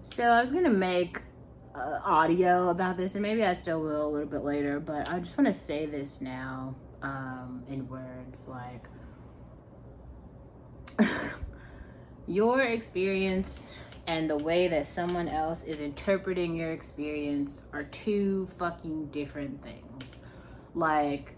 So I was gonna make audio about this, and maybe I still will a little bit later. But I just want to say this now in words like your experience and the way that someone else is interpreting your experience are two fucking different things. Like,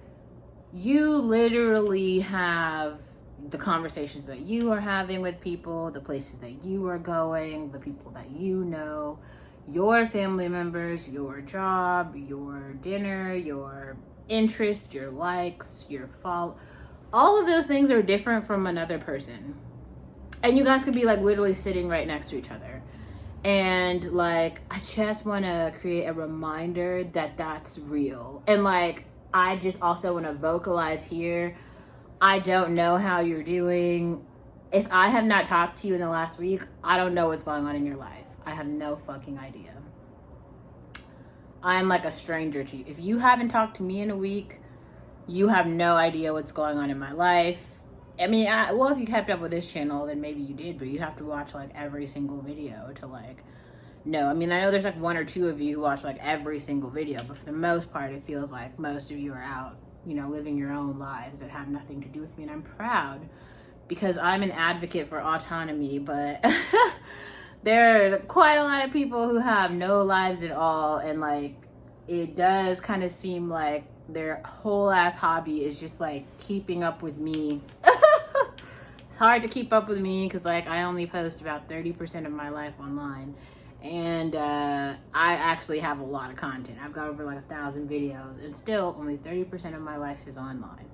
you literally have the conversations that you are having with people, the places that you are going, the people that you know, your family members, your job, your dinner, your interest, your likes, your fault. All of those things are different from another person. And you guys could be like literally sitting right next to each other. And like, I just want to create a reminder that that's real. And like, I just also want to vocalize here, I don't know how you're doing. If I have not talked to you in the last week, I don't know what's going on in your life. I have no fucking idea. I'm like a stranger to you. If you haven't talked to me in a week, you have no idea what's going on in my life. I mean, well, if you kept up with this channel, then maybe you did, but you'd have to watch like every single video to like know. I mean, I know there's like one or two of you who watch like every single video, but for the most part, it feels like most of you are out, you know, living your own lives that have nothing to do with me. And I'm proud because I'm an advocate for autonomy, but there are quite a lot of people who have no lives at all. And like, it does kind of seem like their whole ass hobby is just like keeping up with me. It's hard to keep up with me because like I only post about 30% of my life online. And I actually have a lot of content. I've got over like 1,000 videos, and still only 30% of my life is online.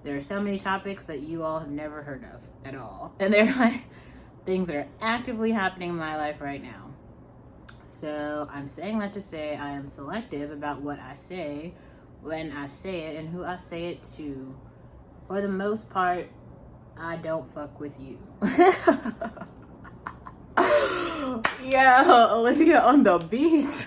There are so many topics that you all have never heard of at all, and they're like things that are actively happening in my life right now. So I'm saying that to say I am selective about what I say, when I say it, and who I say it to. For the most part, I don't fuck with you. Yeah, Olivia on the beach.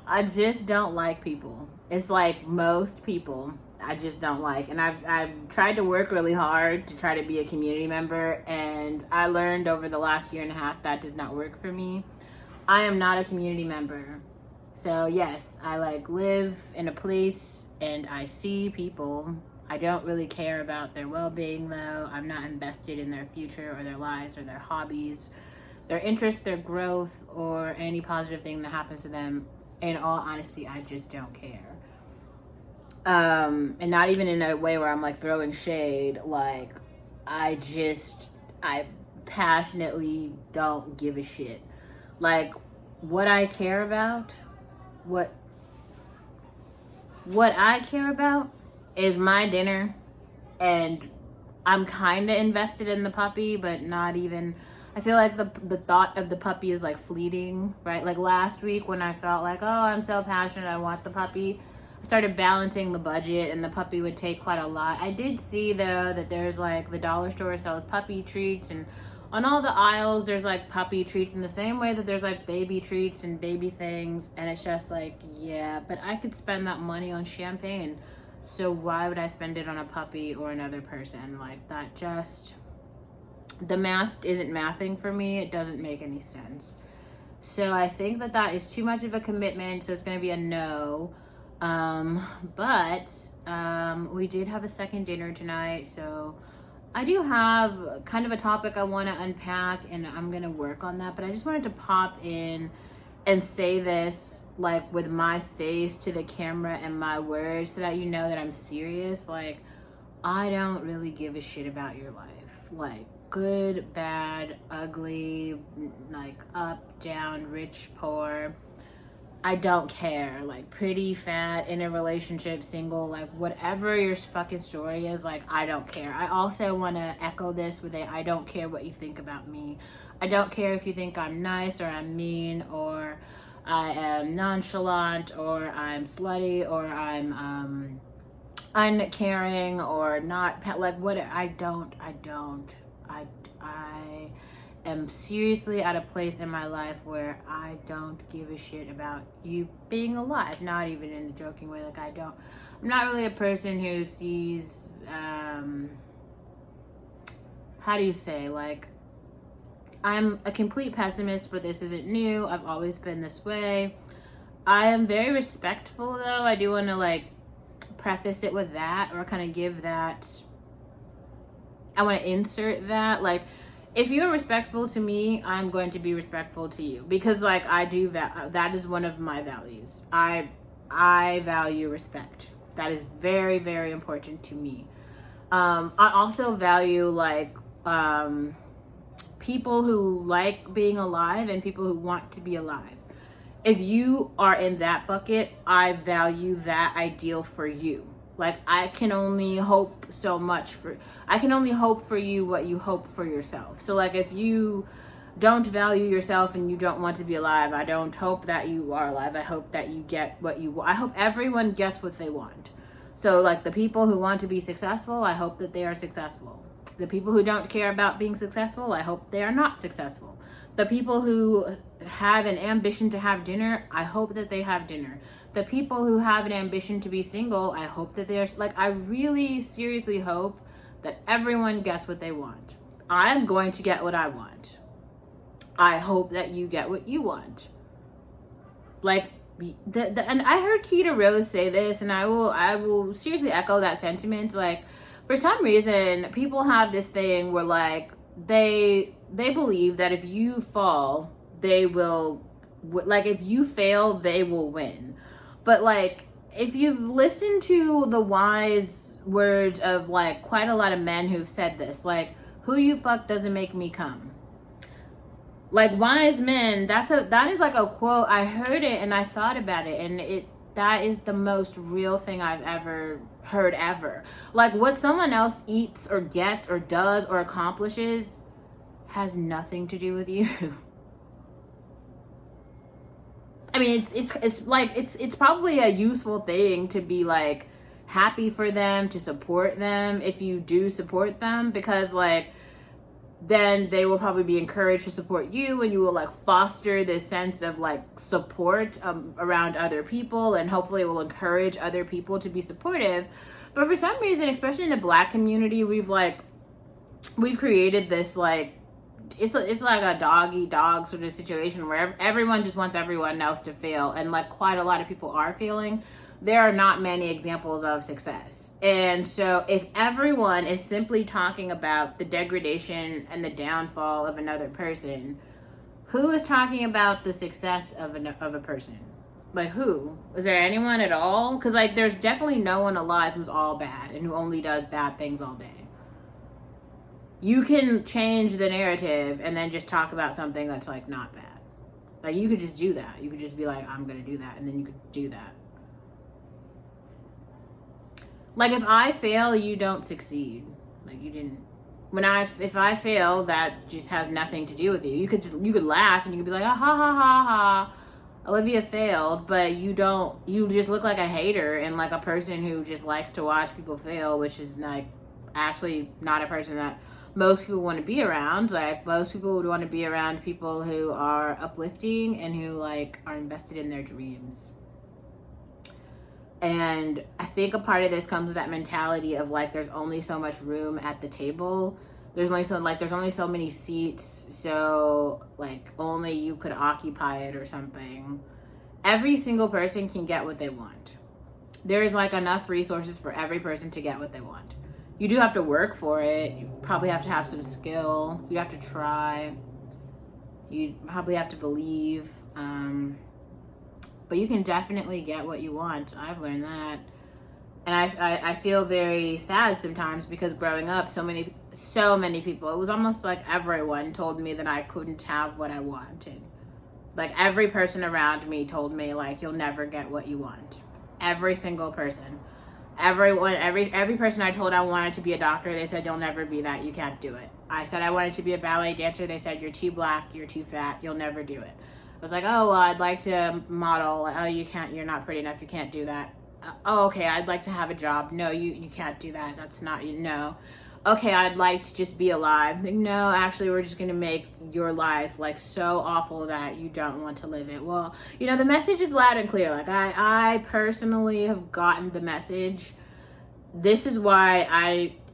I just don't like people. It's like most people I just don't like. And I've tried to work really hard to try to be a community member, and I learned over the last year and a half that does not work for me. I am not a community member. So yes, I like live in a place and I see people. I don't really care about their well-being though. I'm not invested in their future or their lives or their hobbies, their interests, their growth, or any positive thing that happens to them. In all honesty, I just don't care. And not even in a way where I'm like throwing shade. Like, I passionately don't give a shit. Like, what I care about, what I care about is my dinner, and I'm kind of invested in the puppy, but not even. I feel like the thought of the puppy is like fleeting, right? Like last week when I felt like, oh, I'm so passionate, I want the puppy, I started balancing the budget and the puppy would take quite a lot. I did see though that there's like the dollar store sells puppy treats, and on all the aisles there's like puppy treats in the same way that there's like baby treats and baby things. And it's just like, yeah, but I could spend that money on champagne. So why would I spend it on a puppy or another person? Like, that just, the math isn't mathing for me. It doesn't make any sense. So I think that that is too much of a commitment. So it's going to be a no. But we did have a second dinner tonight. So I do have kind of a topic I want to unpack, and I'm going to work on that. But I just wanted to pop in and say this like with my face to the camera and my words so that you know that I'm serious. Like, I don't really give a shit about your life. Like, good, bad, ugly, like up, down, rich, poor. I don't care. Like, pretty, fat, in a relationship, single, like whatever your fucking story is, like, I don't care. I also want to echo this with I don't care what you think about me. I don't care if you think I'm nice or I'm mean or I am nonchalant or I'm slutty or I'm uncaring or not, like, what. I am seriously at a place in my life where I don't give a shit about you being alive. Not even in a joking way. Like, I'm not really a person who sees how do you say, like, I'm a complete pessimist, but this isn't new. I've always been this way. I am very respectful, though. I do want to like preface it with that, or kind of give that, I want to insert that, like, if you're respectful to me, I'm going to be respectful to you, because like I do that is one of my values. I value respect. That is very, very important to me. I also value like people who like being alive and people who want to be alive. If you are in that bucket, I value that ideal for you. Like, I can only hope so much I can only hope for you what you hope for yourself. So like, if you don't value yourself and you don't want to be alive, I don't hope that you are alive. I hope that you get what you want. I hope everyone gets what they want. So like, the people who want to be successful, I hope that they are successful. The people who don't care about being successful, I hope they are not successful. The people who have an ambition to have dinner, I hope that they have dinner. The people who have an ambition to be single, I hope that they're like, I really seriously hope that everyone gets what they want. I'm going to get what I want. I hope that you get what you want. Like, and I heard Keita Rose say this, and I will seriously echo that sentiment. Like, for some reason, people have this thing where like they believe that if you fall, they will, like, if you fail, they will win. But like, if you've listened to the wise words of like quite a lot of men who've said this, like, who you fuck doesn't make me come. Like, wise men, that is like a quote. I heard it and I thought about it, and that is the most real thing I've ever heard ever. Like, what someone else eats or gets or does or accomplishes has nothing to do with you. I mean, it's like, it's probably a useful thing to be like happy for them, to support them if you do support them, because like, then they will probably be encouraged to support you, and you will like foster this sense of like support around other people, and hopefully it will encourage other people to be supportive. But for some reason, especially in the Black community, we've created this like, it's like a dog eat dog sort of situation where everyone just wants everyone else to fail, and like quite a lot of people are failing. There are not many examples of success. And so if everyone is simply talking about the degradation and the downfall of another person, who is talking about the success of a person? Like, who? Is there anyone at all? Because like, there's definitely no one alive who's all bad and who only does bad things all day. You can change the narrative and then just talk about something that's like not bad. Like, you could just do that. You could just be like, I'm gonna do that, and then you could do that. Like, if I fail, you don't succeed. Like, you didn't. If I fail, that just has nothing to do with you. You could laugh and you could be like, ah, ha ha ha ha, Olivia failed, but you just look like a hater and like a person who just likes to watch people fail, which is like actually not a person that most people want to be around. Like, most people would want to be around people who are uplifting and who like are invested in their dreams. And I think a part of this comes with that mentality of like, there's only so much room at the table. There's only so many seats. So like, only you could occupy it or something. Every single person can get what they want. There's like enough resources for every person to get what they want. You do have to work for it. You probably have to have some skill. You have to try. You probably have to believe. But you can definitely get what you want. I've learned that. And I feel very sad sometimes, because growing up, so many people, it was almost like everyone told me that I couldn't have what I wanted. Like, every person around me told me like, you'll never get what you want. Every single person. Every person I told I wanted to be a doctor, they said, you'll never be that, you can't do it. I said I wanted to be a ballet dancer, they said, you're too black, you're too fat, you'll never do it. I was like, oh, well, I'd like to model. Oh, you can't, you're not pretty enough, you can't do that. Oh, okay, I'd like to have a job. No, you can't do that. That's not, no. Okay, I'd like to just be alive. Like, no, actually, we're just gonna make your life like so awful that you don't want to live it. Well, you know, the message is loud and clear. Like, I personally have gotten the message. This is why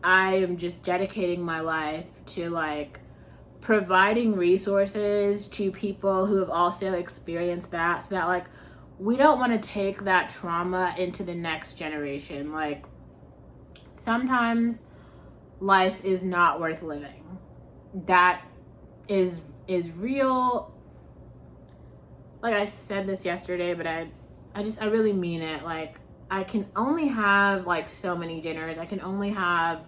I am just dedicating my life to like providing resources to people who have also experienced that, so that like we don't want to take that trauma into the next generation. Like sometimes life is not worth living. That is real. Like I said this yesterday, but I really mean it. Like I can only have like so many dinners. I can only have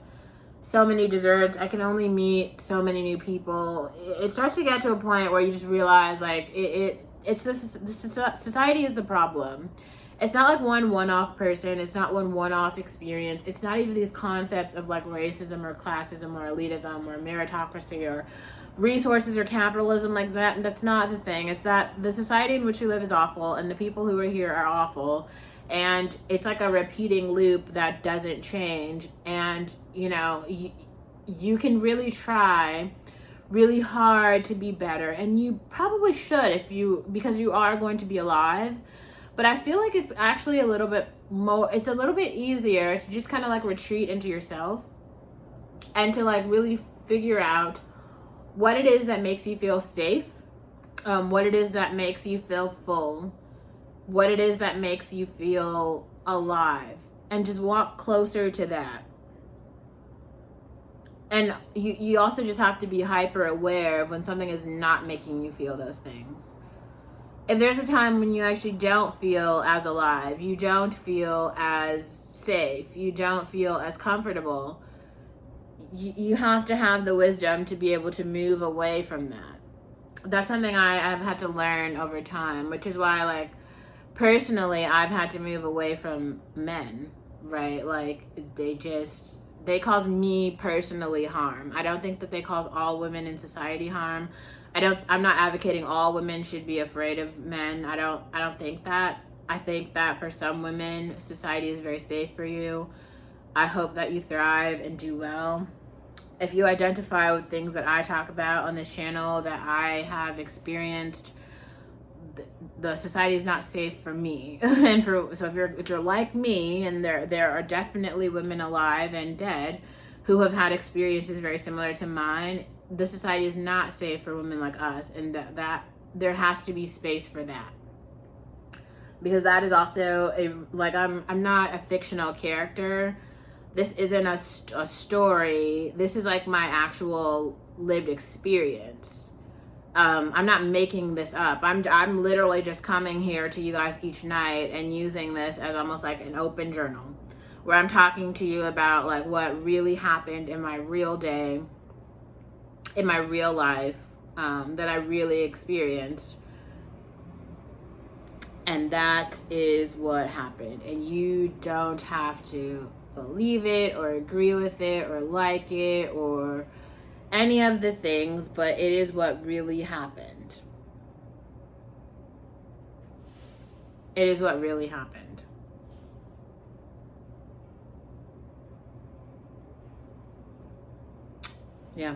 so many desserts. I can only meet so many new people. It starts to get to a point where you just realize like it's the society is the problem. It's not like one-off person. It's not one-off experience. It's not even these concepts of like racism or classism or elitism or meritocracy or resources or capitalism like that. And that's not the thing. It's that the society in which we live is awful and the people who are here are awful. And it's like a repeating loop that doesn't change. And, you know, you can really try really hard to be better. And you probably should because you are going to be alive. But I feel like it's actually a little bit easier to just kind of like retreat into yourself and to like really figure out what it is that makes you feel safe, what it is that makes you feel full, what it is that makes you feel alive, and just walk closer to that. And you also just have to be hyper aware of when something is not making you feel those things. If there's a time when you actually don't feel as alive, you don't feel as safe, you don't feel as comfortable, you have to have the wisdom to be able to move away from that. That's something I've had to learn over time, which is why, like, personally, I've had to move away from men, right? Like, they cause me personally harm. I don't think that they cause all women in society harm. I'm not advocating all women should be afraid of men. I don't think that. I think that for some women, society is very safe for you. I hope that you thrive and do well. If you identify with things that I talk about on this channel that I have experienced, the society is not safe for me. And so if you're like me, and there are definitely women alive and dead who have had experiences very similar to mine, the society is not safe for women like us, and that there has to be space for that. Because that is also I'm not a fictional character. This isn't a story. This is like my actual lived experience. I'm not making this up. I'm literally just coming here to you guys each night and using this as almost like an open journal, where I'm talking to you about like what really happened in my real day, in my real life, that I really experienced. And that is what happened. And you don't have to believe it or agree with it or like it or any of the things, but it is what really happened. It is what really happened. Yeah.